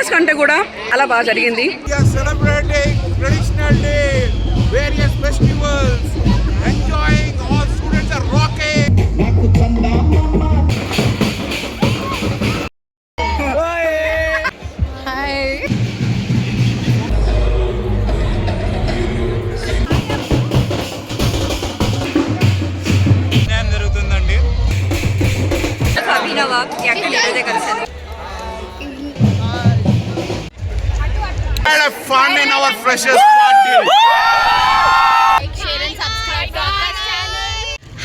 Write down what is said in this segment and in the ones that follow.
Years కంటే కూడా అలా బాగా జరిగింది. Celebrating traditional day, various festivals, enjoying, all students are rocking. జరుగుతుందండి. అభినవ ఎక్కడ కలిసాను. Fun in our freshers party. Share and subscribe to our channel.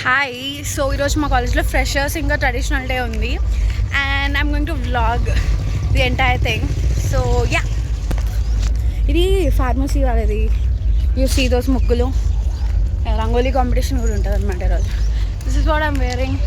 Hi, so ఈరోజు మా కాలేజ్లో ఫ్రెషర్స్ ఇంకా ట్రెడిషనల్ డే ఉంది and I'm going to vlog the entire thing. So yeah, ఇది pharmacy వాళ్ళది. యూ సీ దోస్ ముగ్గులు, రంగోలీ కాంపిటీషన్ కూడా ఉంటుంది అనమాట ఈరోజు. This is what I'm wearing.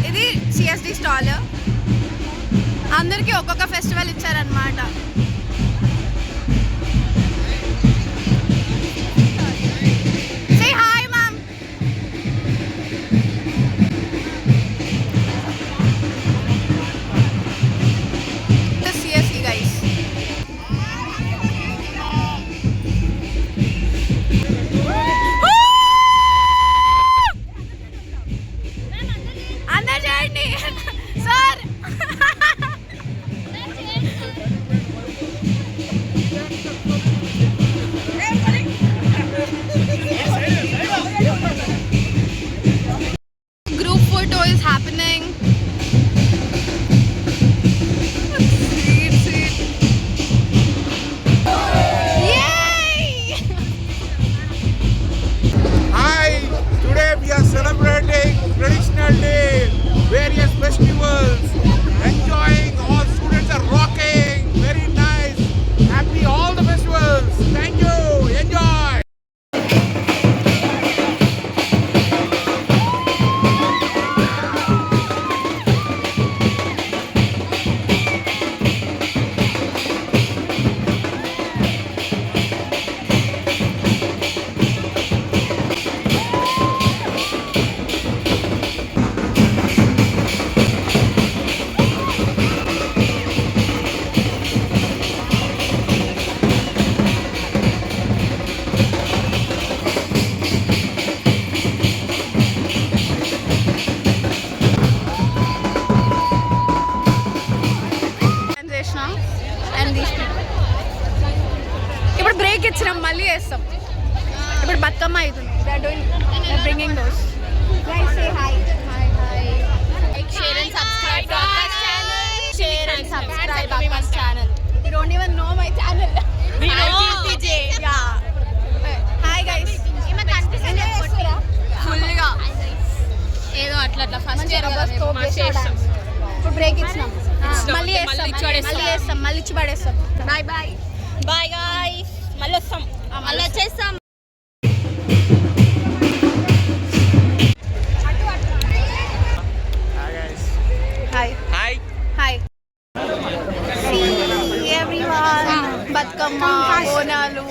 ఇది సిఎస్డి స్టాల్. అందరికీ ఒక్కొక్క ఫెస్టివల్ ఇచ్చారనమాట. Say hi ma'am. CSD guys. Sir group photo is happening. Hi, today we are celebrating traditional day, various festivals, enjoying, all students are rocking, very nice, happy all the festivals, thank you, enjoy. ఇప్పుడు break ఇచ్చినాం, మళ్ళీ వేస్తాం. ఇప్పుడు బతుకమ్మ అవుతుంది. Bringing those. Guys, say hi. Hi, hi. Like, share and subscribe to our channel. Share and subscribe to our channel. You don't even know my channel. We know TJ. Yeah. Hi guys. ఫుల్గా ఏదో అట్లా అట్లా first year కదా మేము మా చేస్తాం. ఇప్పుడు break ఇచ్చినాం, మళ్ళీ వేస్తాం, మళ్ళీ ఇచ్చి పడేస్తాం. బాయ్ బాయ్ బాయ్ గాయ్స్, మళ్ళీ వస్తాం, మళ్ళీ వచ్చేస్తాం. Hi Hi. Hi. Everyone, Bathukamma, Bonalu.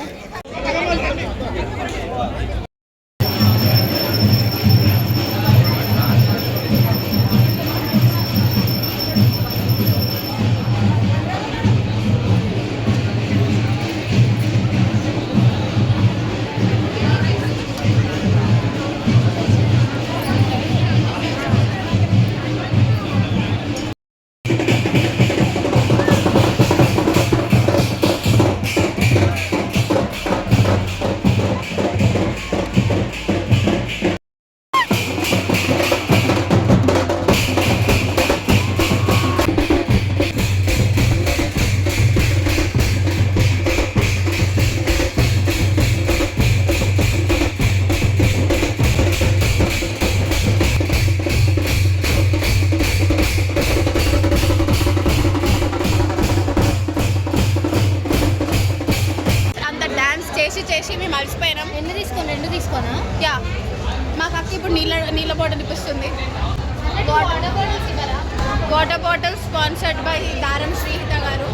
Water bottle sponsored by దారం శ్రీహిత గారు.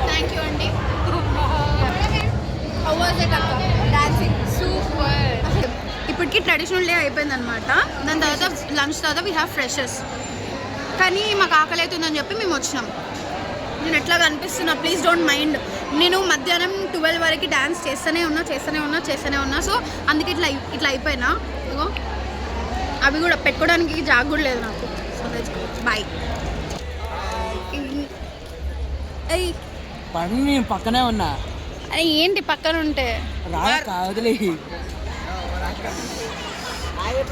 థ్యాంక్ యూ అండి. హౌ వాజ్ ఇట్ అక్క డాన్సింగ్? సూపర్. ఇప్పటికి ట్రెడిషనల్ డే అయిపోయింది అనమాట. దాని తర్వాత లంచ్ తర్వాత వీ హ్యావ్ ఫ్రెషర్స్. కానీ మాకు ఆకలి అవుతుందని చెప్పి మేము వచ్చినాం. నేను ఎట్లా కనిపిస్తున్నా ప్లీజ్ డోంట్ మైండ్. నేను మధ్యాహ్నం 12 వరకు డ్యాన్స్ చేస్తూనే ఉన్నా. సో అందుకే ఇట్లా అయిపోయినా. ఇగో అవి కూడా పెట్టుకోవడానికి జాగ్ కూడా లేదు నాకు. So bye. పని పక్కనే ఉన్నా. అరే ఏంటి పక్కన ఉంటే కాదులే.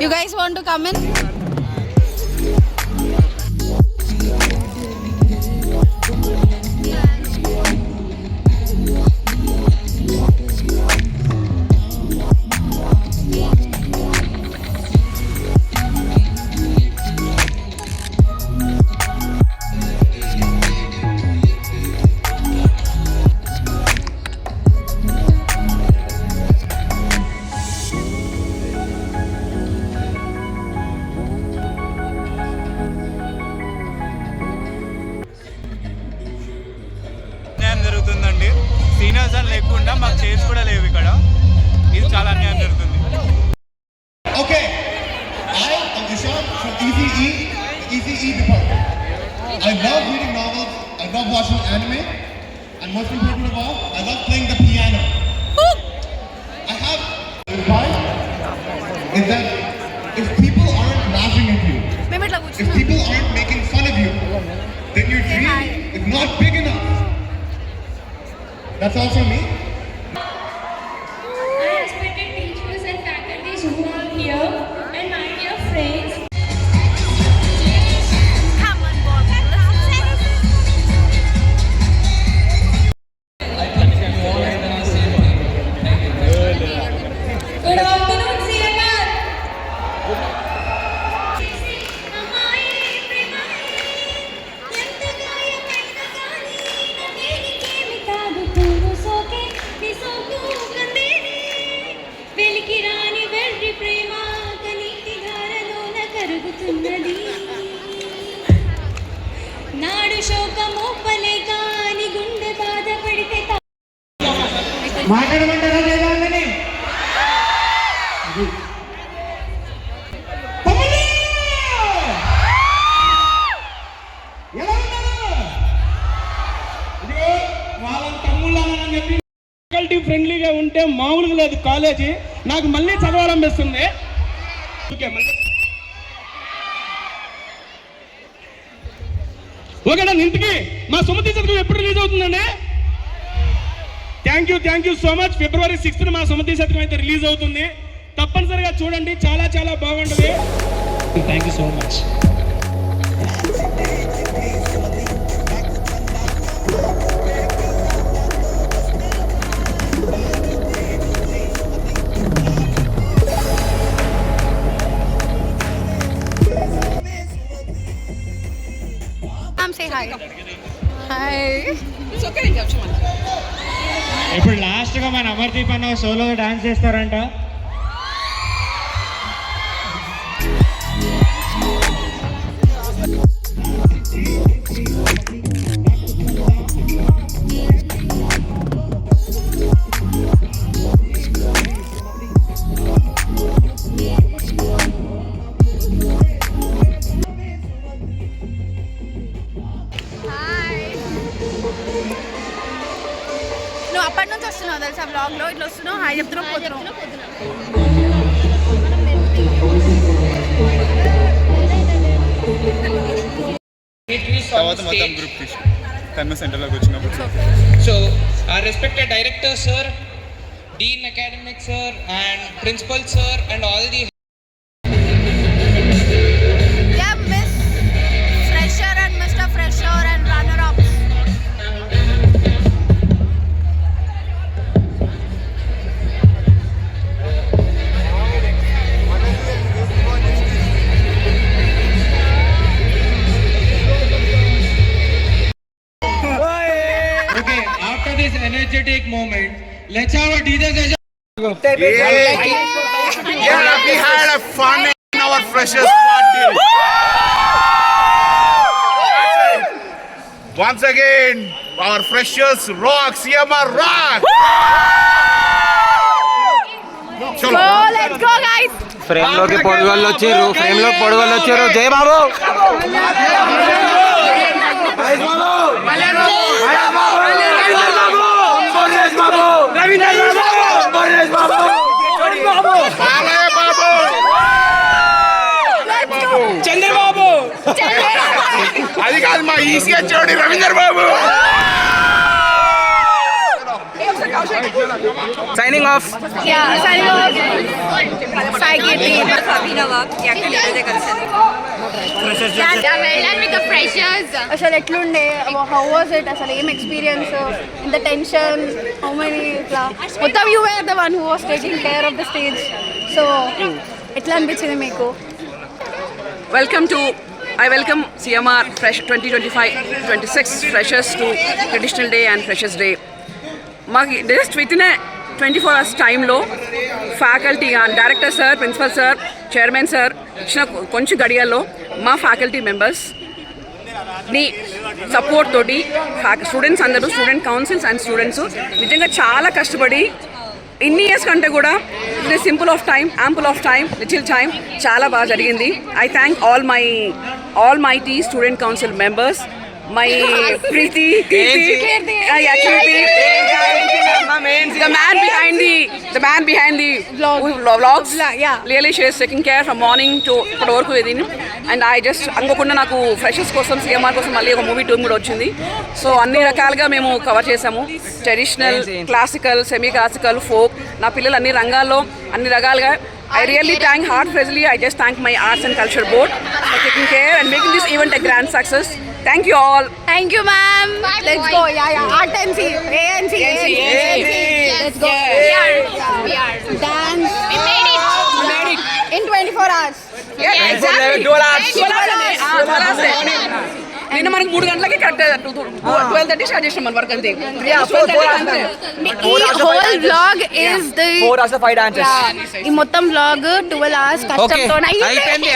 You guys want to come in? జరుగుతుందండి. సీనియర్స్ అని లేకుండా మాకు చైర్స్ కూడా లేవు ఇక్కడ. ఇది చాలా అన్యాయం జరుగుతుంది. Okay, I am Ishan from ECE department. I love reading novels, I love watching anime, and most important of all, I love playing the piano. I have advice is that if people aren't laughing at you, if people aren't making fun of you, then your dream is not big enough. That's all from me. I respected teachers and faculties who are here and my dear friends. Come on, Bob. Good afternoon, CMR. వెలికి రాని వెర్రి ప్రేమ కనీతి ధారలోన కరుగుతున్నది. నాడు శోకము పలే కాని గుండె బాధపడితే మాట్లాడమంటారా లేదా అని ఎలా ఉన్నారు? ఇదిగో వాళ్ళ తమ్ముళ్ళని చెప్పి ఫ్యాకల్టీ ఫ్రెండ్లీగా ఉంటే మామూలుగా లేదు కాలేజీ. నాకు మళ్ళీ చదవాలనిపిస్తుంది. ఓకేనా? ఇంటికి మా సుమతి శతకం ఎప్పుడు రిలీజ్ అవుతుందండి? Thank you so much. February 6th మా సుమతి శతకం అయితే రిలీజ్ అవుతుంది. తప్పనిసరిగా చూడండి, చాలా చాలా బాగుంటుంది. Thank you so much. Say hi. Hi. It's okay, ఇంకా వచ్చామని. ఇప్పుడు లాస్ట్ గా మన అమర్దీప్ అన్న సోలో డాన్స్ చేస్తారంట. నువ్వు అప్పటి నుంచి వస్తున్నావు తెలుసా బ్లాగ్లో. ఇట్లా వస్తున్నావు, హాయ్ చెప్తున్నావు, పోతున్నావు. తర్వాత మొత్తం గ్రూప్ తీసి కన్వ సెంటర్లోకి వచ్చినప్పుడు So, our respected director sir, Dean Academic sir, and Principal sir, and all the Yeah, Miss Fresher and Mr. Fresher and runner-ups. Okay, after this energetic moment, let's have a DJ session. Yeah, we had a fun in our freshers party. That's it. Once again, our freshers rock. CMR rock. Go, let's go, guys. Frame లోకి పొడుగోళ్ళు వచ్చారు, frame లోకి పొడుగోళ్ళు వచ్చారు. జై బాబు చంద్రబాబు అది కాదు మా EC వచ్చాడు Ravindra Babu. Signing off. Yeah, signing off. Sai Kirti. with the freshers. అసలు ఎట్లుండే, హౌ వాజ్ ఇట్, అసలు ఏం ఎక్స్పీరియన్స్, ఇంత టెన్షన్, హౌ మెనీ ఇట్లా మొత్తం you wear the one who was taking care of the stage. So ఎట్లా అనిపించింది మీకు? I welcome CMR Fresh 2025-26 Freshers to Traditional Day and Freshers Day. మాకు జస్ట్ విత్ ఇన్ 24 hours టైంలో faculty director sir, principal sir, chairman sir ఇచ్చిన కొంచెం గడియల్లో మా faculty మెంబర్స్ని support తోటి స్టూడెంట్స్ అందరూ, స్టూడెంట్ కౌన్సిల్స్ అండ్ స్టూడెంట్స్ నిజంగా చాలా కష్టపడి ఇన్ని ఇయర్స్ కంటే కూడా it is simple of time, ample of time, little time చాలా బాగా జరిగింది. I thank all my tea student council members, my Preeti, the man behind the vlogs. Yeah, really she is taking care from morning to ఇప్పటి వరకు ఇది. And I just అనుకోకుండా నాకు freshers కోసం, CMR కోసం మళ్ళీ ఒక మూవీ టూర్ కూడా వచ్చింది. సో అన్ని రకాలుగా మేము కవర్ చేసాము. Traditional, classical, semi classical, folk, నా పిల్లలు అన్ని రంగాల్లో అన్ని రకాలుగా. I really thank heartfully. I just thank my Arts and Culture Board for taking care and making this event a grand success. Thank you all. Thank you, ma'am. Let's go. Yeah. Art and C. ANC. Let's go. We are. Dance. We made it. In 24 hours. Yeah, exactly. 12 hours. నిన్న మనకు 3 గంటలకి correct 12:30 start చేసాం మన work అంతే. ఈ whole vlog is the 4 hours 5 dances. ఈ మొత్తం vlog 12 hours కష్టంతో అయిపోయింది.